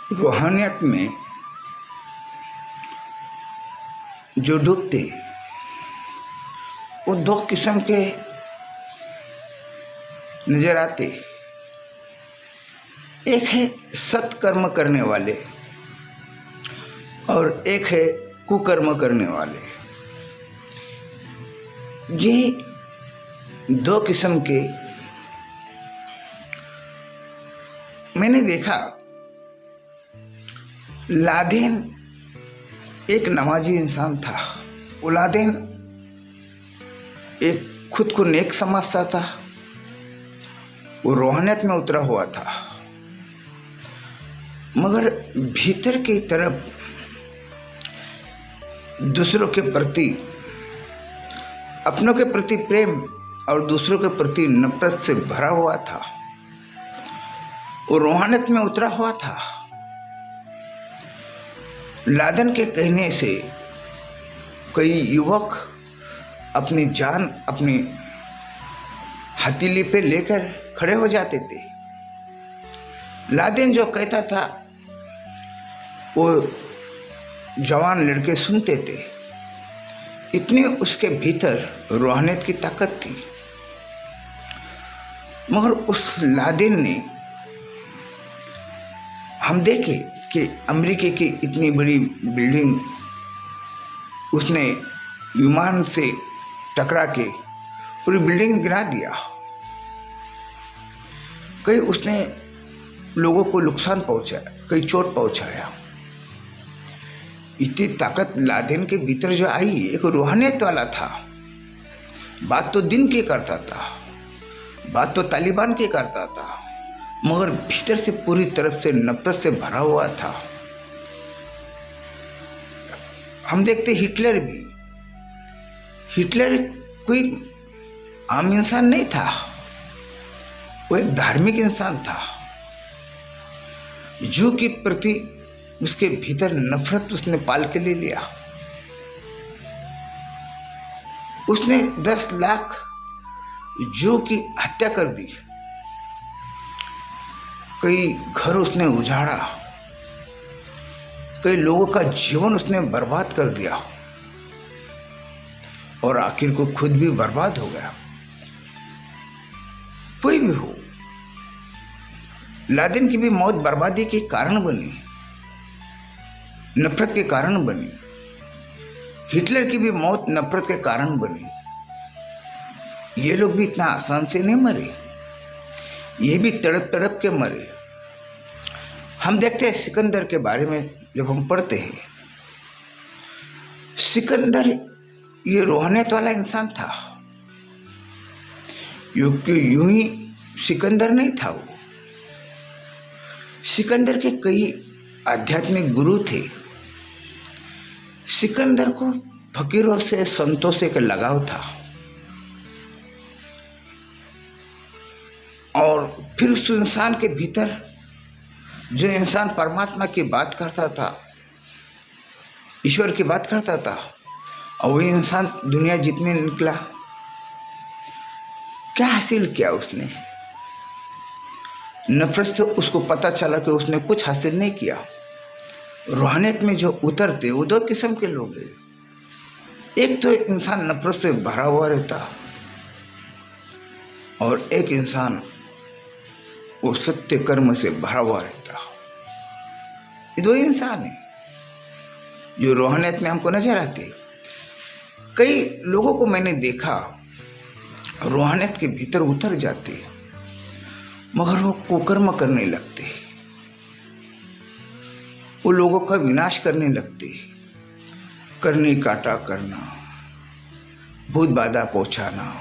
रूहानियत में जो डूबते वो दो किस्म के नजर आते। एक है सत्कर्म करने वाले और एक है कुकर्म करने वाले। ये दो किस्म के मैंने देखा। लादेन एक नमाजी इंसान था। वो लादेन एक खुद को नेक समझता था। वो रूहानियत में उतरा हुआ था, मगर भीतर की तरफ दूसरों के प्रति, अपनों के प्रति प्रेम और दूसरों के प्रति नफरत से भरा हुआ था। वो रूहानियत में उतरा हुआ था। लादेन के कहने से कई युवक अपनी जान अपनी हथेली पे लेकर खड़े हो जाते थे। लादेन जो कहता था वो जवान लड़के सुनते थे। इतनी उसके भीतर रूहानियत की ताकत थी। मगर उस लादेन ने, हम देखे कि अमेरिका की इतनी बड़ी बिल्डिंग उसने विमान से टकरा के पूरी बिल्डिंग गिरा दिया। कई उसने लोगों को नुकसान पहुंचाया, कई चोट पहुंचाया। इतनी ताकत लादेन के भीतर जो आई, एक रूहानियत वाला था। बात तो दिन की करता था, बात तो तालिबान की करता था, मगर भीतर से पूरी तरफ से नफरत से भरा हुआ था। हम देखते हिटलर भी, हिटलर कोई आम इंसान नहीं था। वो एक धार्मिक इंसान था। जू के प्रति उसके भीतर नफरत उसने पाल के ले लिया। उसने 10 लाख जू की हत्या कर दी। कई घर उसने उजाड़ा, कई लोगों का जीवन उसने बर्बाद कर दिया और आखिर को खुद भी बर्बाद हो गया। कोई भी हो, लादेन की भी मौत बर्बादी के कारण बनी, नफरत के कारण बनी। हिटलर की भी मौत नफरत के कारण बनी। ये लोग भी इतना आसान से नहीं मरे, ये भी तड़प तड़प के मरे। हम देखते हैं सिकंदर के बारे में जब हम पढ़ते हैं, सिकंदर ये रूहानियत वाला इंसान था। यूं ही सिकंदर नहीं था। वो सिकंदर के कई आध्यात्मिक गुरु थे। सिकंदर को फकीरों से, संतों से एक लगाव था। और फिर उस इंसान के भीतर जो इंसान परमात्मा की बात करता था, ईश्वर की बात करता था, और वही इंसान दुनिया जीतने निकला। क्या हासिल किया उसने? नफरत से उसको पता चला कि उसने कुछ हासिल नहीं किया। रूहानियत में जो उतरते वो दो किस्म के लोग हैं। एक तो इंसान नफरत से भरा हुआ रहता और एक इंसान वो सत्य कर्म से भरा हुआ रहता। ये दो इंसान है जो रूहानियत में हमको नजर आते। कई लोगों को मैंने देखा रूहानियत के भीतर उतर जाते, मगर वो कुकर्म करने लगते, वो लोगों का विनाश करने लगते। करनी काटा करना, भूत बाधा पहुंचाना,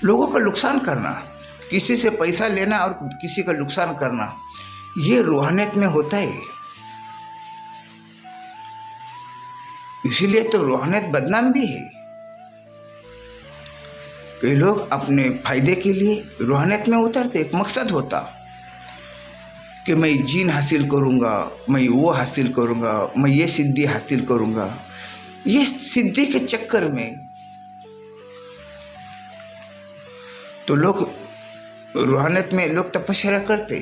लोगों का नुकसान करना, किसी से पैसा लेना और किसी का नुकसान करना, ये रूहानियत में होता है। इसीलिए तो रूहानियत बदनाम भी है। कई लोग अपने फायदे के लिए रूहानियत में उतरते। एक मकसद होता कि मैं जीन हासिल करूंगा, मैं वो हासिल करूंगा, मैं ये सिद्धि हासिल करूंगा। ये सिद्धि के चक्कर में तो लोग रूहानियत में लोग तपस्या करते।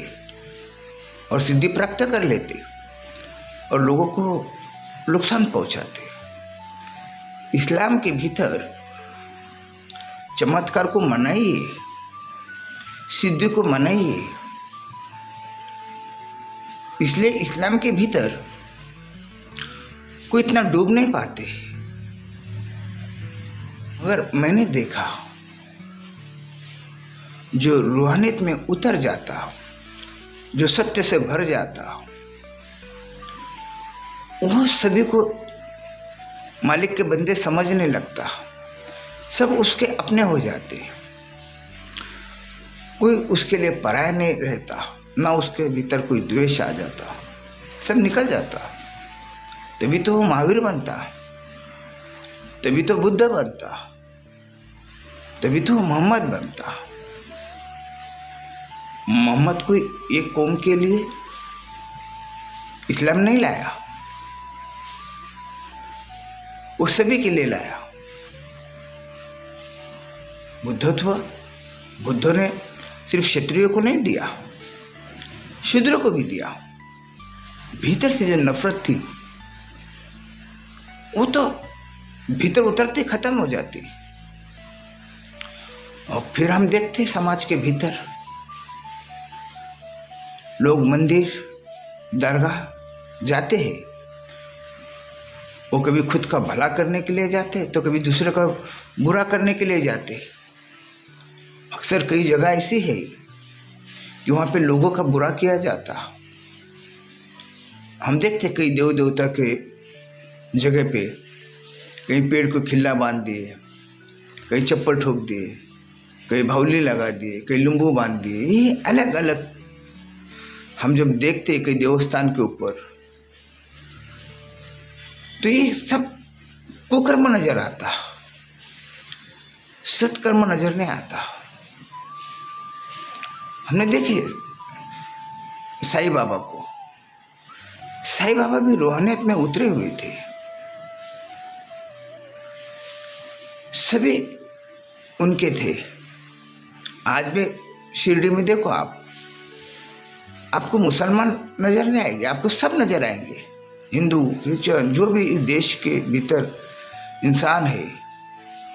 और सिद्धि प्राप्त कर लेते और लोगों को नुकसान पहुंचाते। इस्लाम के भीतर चमत्कार को मनाइए, सिद्धि को मनाइए। इसलिए इस्लाम के भीतर कोई इतना डूब नहीं पाते। मगर मैंने देखा जो रूहानियत में उतर जाता हो, जो सत्य से भर जाता हो, वह सभी को मालिक के बंदे समझने लगता, सब उसके अपने हो जाते, कोई उसके लिए पराया नहीं रहता, ना उसके भीतर कोई द्वेष आ जाता, सब निकल जाता। तभी तो वो महावीर बनता, तभी तो बुद्ध बनता, तभी तो मोहम्मद बनता। मोहम्मद कोई एक कौम के लिए इस्लाम नहीं लाया, वो सभी के लिए लाया। बुद्ध ने सिर्फ क्षत्रियों को नहीं दिया, शूद्रों को भी दिया। भीतर से जो नफरत थी वो तो भीतर उतरते खत्म हो जाती। और फिर हम देखते समाज के भीतर लोग मंदिर दरगाह जाते हैं, वो कभी खुद का भला करने के लिए जाते तो कभी दूसरे का बुरा करने के लिए जाते। अक्सर कई जगह ऐसी है कि वहाँ पे लोगों का बुरा किया जाता। हम देखते कई देव देवता के जगह पे कहीं पेड़ को खिल्ला बांध दिए, कहीं चप्पल ठोक दिए, कहीं भावली लगा दिए, कहीं लुम्बू बांध दिए। ये अलग अलग हम जब देखते कई देवस्थान के ऊपर, तो ये सब कुकर्म नजर आता, सत्कर्म नजर नहीं आता। हमने देखे साईं बाबा को, साईं बाबा भी रूहानियत में उतरे हुए थे। सभी उनके थे। आज भी शिरडी में देखो आपको मुसलमान नजर नहीं आएंगे, आपको सब नजर आएंगे, हिंदू क्रिश्चियन, जो भी इस देश के भीतर इंसान है,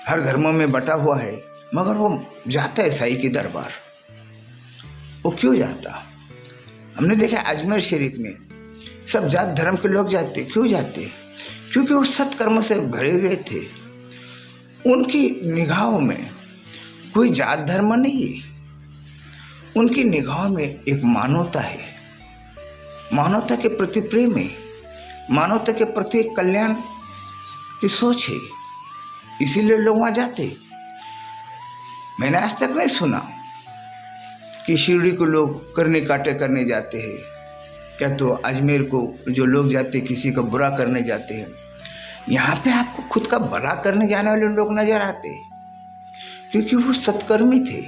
हर धर्मों में बटा हुआ है, मगर वो जाता है साईं के दरबार। वो क्यों जाता? हमने देखा अजमेर शरीफ में सब जात धर्म के लोग जाते। क्यों जाते? क्योंकि वो सत्कर्म से भरे हुए थे। उनकी निगाहों में कोई जात धर्म नहीं है, उनकी निगाहों में एक मानवता है, मानवता के प्रति प्रेम है, मानवता के प्रति कल्याण की सोच है। इसीलिए लोग वहाँ जाते। मैंने आज तक नहीं सुना कि शिरडी को लोग करने काटे करने जाते हैं, क्या तो अजमेर को जो लोग जाते किसी का बुरा करने जाते हैं। यहाँ पे आपको खुद का भला करने जाने वाले लोग नजर आते, क्योंकि वो सत्कर्मी थे।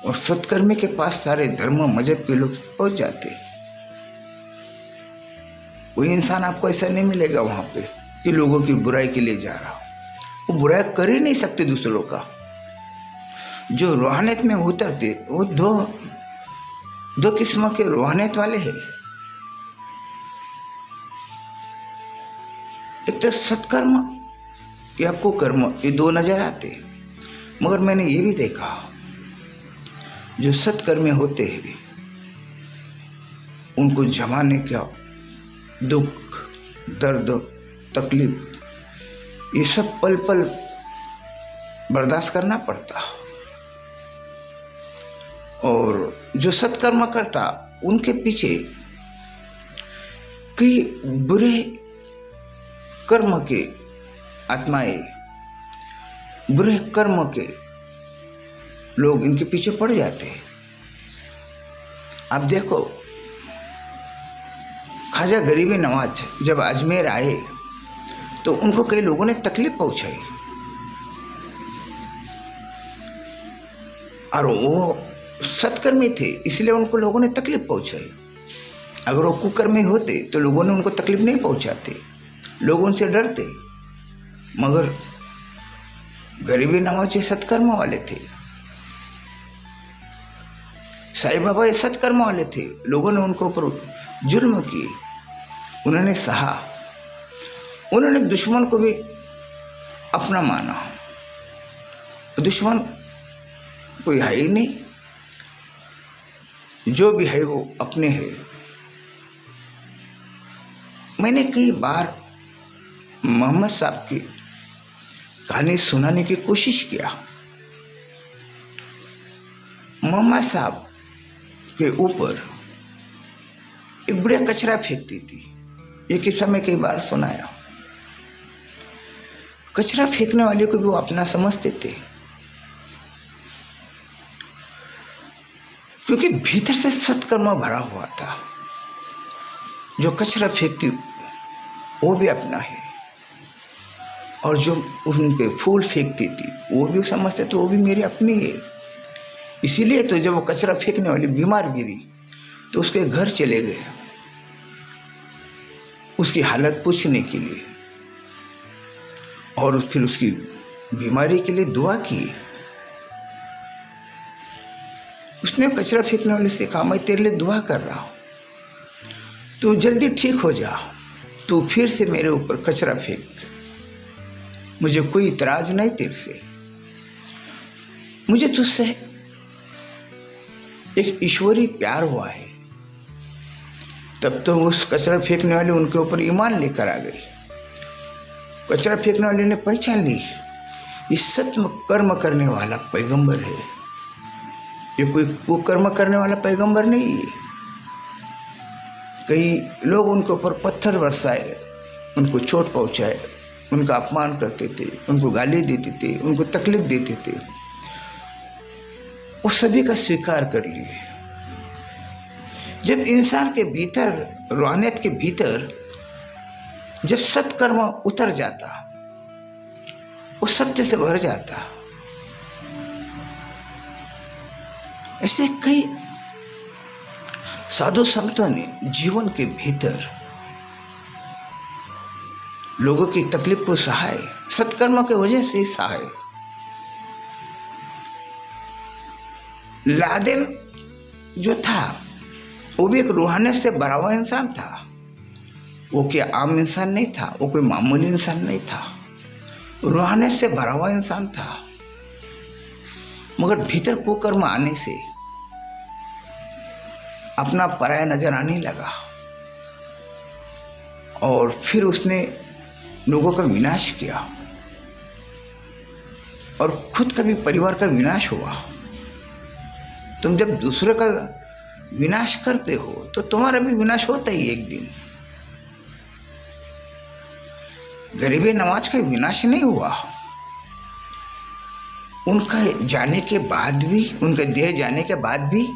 और सत्कर्मी के पास सारे धर्म मजहब के लोग पहुंच जाते। कोई इंसान आपको ऐसा नहीं मिलेगा वहां पे कि लोगों की बुराई के लिए जा रहा हो। वो बुराई कर ही नहीं सकते दूसरों का। जो रूहानियत में उतरते वो दो किस्म के रूहानियत वाले हैं। एक तो सत्कर्म या कुकर्म, ये दो नजर आते। मगर मैंने ये भी देखा जो सत्कर्मी होते हैं उनको जमाने का दुख दर्द तकलीफ ये सब पल पल बर्दाश्त करना पड़ता। और जो सत्कर्म करता उनके पीछे कई बुरे कर्म के आत्माएं, बुरे कर्म के लोग इनके पीछे पड़ जाते हैं। आप देखो ख्वाजा गरीबी नवाज जब अजमेर आए तो उनको कई लोगों ने तकलीफ पहुंचाई, और वो सत्कर्मी थे इसलिए उनको लोगों ने तकलीफ पहुंचाई। अगर वो कुकर्मी होते तो लोगों ने उनको तकलीफ नहीं पहुंचाते, लोग उनसे डरते। मगर गरीबी नवाज सत्कर्म वाले थे। साईं बाबा ये सत्कर्म वाले थे, लोगों ने उनके ऊपर जुर्म किए, उन्होंने सहा, उन्होंने दुश्मन को भी अपना माना। दुश्मन कोई है ही नहीं, जो भी है वो अपने है। मैंने कई बार मोहम्मद साहब की कहानी सुनाने की कोशिश किया। मोहम्मद साहब के ऊपर एक बुढ़िया कचरा फेंकती थी, ये किस्सा मैं कई बार सुनाया। कचरा फेंकने वाले को भी वो अपना समझते थे, क्योंकि भीतर से सत्कर्म भरा हुआ था। जो कचरा फेंकती वो भी अपना है, और जो उन पे फूल फेंकती थी वो भी समझते थे वो भी मेरी अपनी है। इसीलिए तो जब वो कचरा फेंकने वाली बीमार गिरी तो उसके घर चले गए उसकी हालत पूछने के लिए, और फिर उसकी बीमारी के लिए दुआ की। उसने कचरा फेंकने वाले से कहा, मैं तेरे लिए दुआ कर रहा हूँ, तू जल्दी ठीक हो जा, तू फिर से मेरे ऊपर कचरा फेंक, मुझे कोई इतराज नहीं तेरे से, मुझे तुझसे एक ईश्वरी प्यार हुआ है। तब तो उस कचरा फेंकने वाले उनके ऊपर ईमान लेकर आ गई। कचरा फेंकने वाले ने पहचान ली, ये सत्य कर्म करने वाला पैगंबर है, ये कोई कुकर्म करने वाला पैगंबर नहीं है। कई लोग उनके ऊपर पत्थर बरसाए, उनको चोट पहुंचाए, उनका अपमान करते थे, उनको गाली देते थे, उनको तकलीफ देते थे, वो सभी का स्वीकार कर लिए। जब इंसान के भीतर, रूहानियत के भीतर जब सत्कर्म उतर जाता, वो सत्य से भर जाता। ऐसे कई साधु संतों ने जीवन के भीतर लोगों की तकलीफ को सहाय, सत्कर्म के वजह से ही सहाय। लादेन जो था वो भी एक रूहानियत से भरा हुआ इंसान था। वो क्या आम इंसान नहीं था, वो कोई मामूली इंसान नहीं था, रूहानियत से भरा हुआ इंसान था। मगर भीतर कुकर्म आने से अपना पराया नजर आने लगा, और फिर उसने लोगों का विनाश किया, और खुद का भी परिवार का विनाश हुआ। तुम जब दूसरे का विनाश करते हो तो तुम्हारा भी विनाश होता ही एक दिन। गरीबी नवाज का विनाश नहीं हुआ, उनका जाने के बाद भी, उनके देह जाने के बाद भी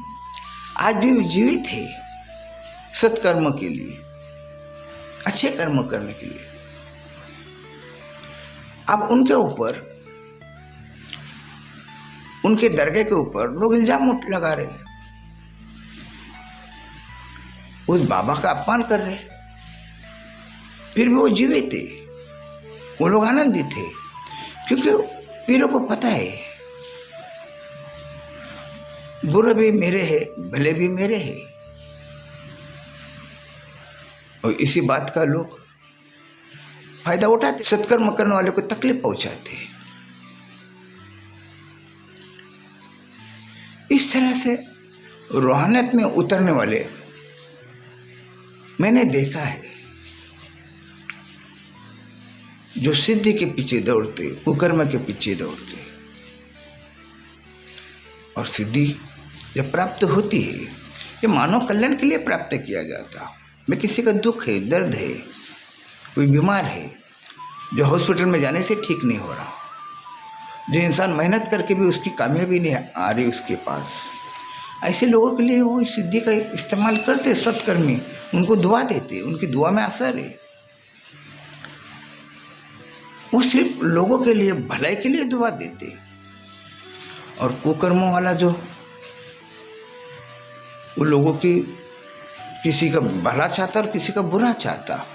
आज भी जीवित है सत्कर्म के लिए, अच्छे कर्म करने के लिए। अब उनके ऊपर, उनके दरगाह के ऊपर लोग इल्जाम लगा रहे, उस बाबा का अपमान कर रहे, फिर भी वो जीवित थे, वो लोग आनंदित थे, क्योंकि पीरों को पता है बुरे भी मेरे है, भले भी मेरे है। और इसी बात का लोग फायदा उठाते, सत्कर्म करने वाले को तकलीफ पहुंचाते। इस तरह से रूहानियत में उतरने वाले मैंने देखा है, जो सिद्धि के पीछे दौड़ते, कुकर्म के पीछे दौड़ते, और सिद्धि जब प्राप्त होती है, ये मानव कल्याण के लिए प्राप्त किया जाता। मैं किसी का दुख है, दर्द है, कोई बीमार है जो हॉस्पिटल में जाने से ठीक नहीं हो रहा, जो इंसान मेहनत करके भी उसकी कामयाबी नहीं आ रही उसके पास, ऐसे लोगों के लिए वो सिद्धि का इस्तेमाल करते, सत्कर्मी उनको दुआ देते, उनकी दुआ में असर है। वो सिर्फ लोगों के लिए, भलाई के लिए दुआ देते। और कुकर्मों वाला जो, वो लोगों की किसी का भला चाहता और किसी का बुरा चाहता,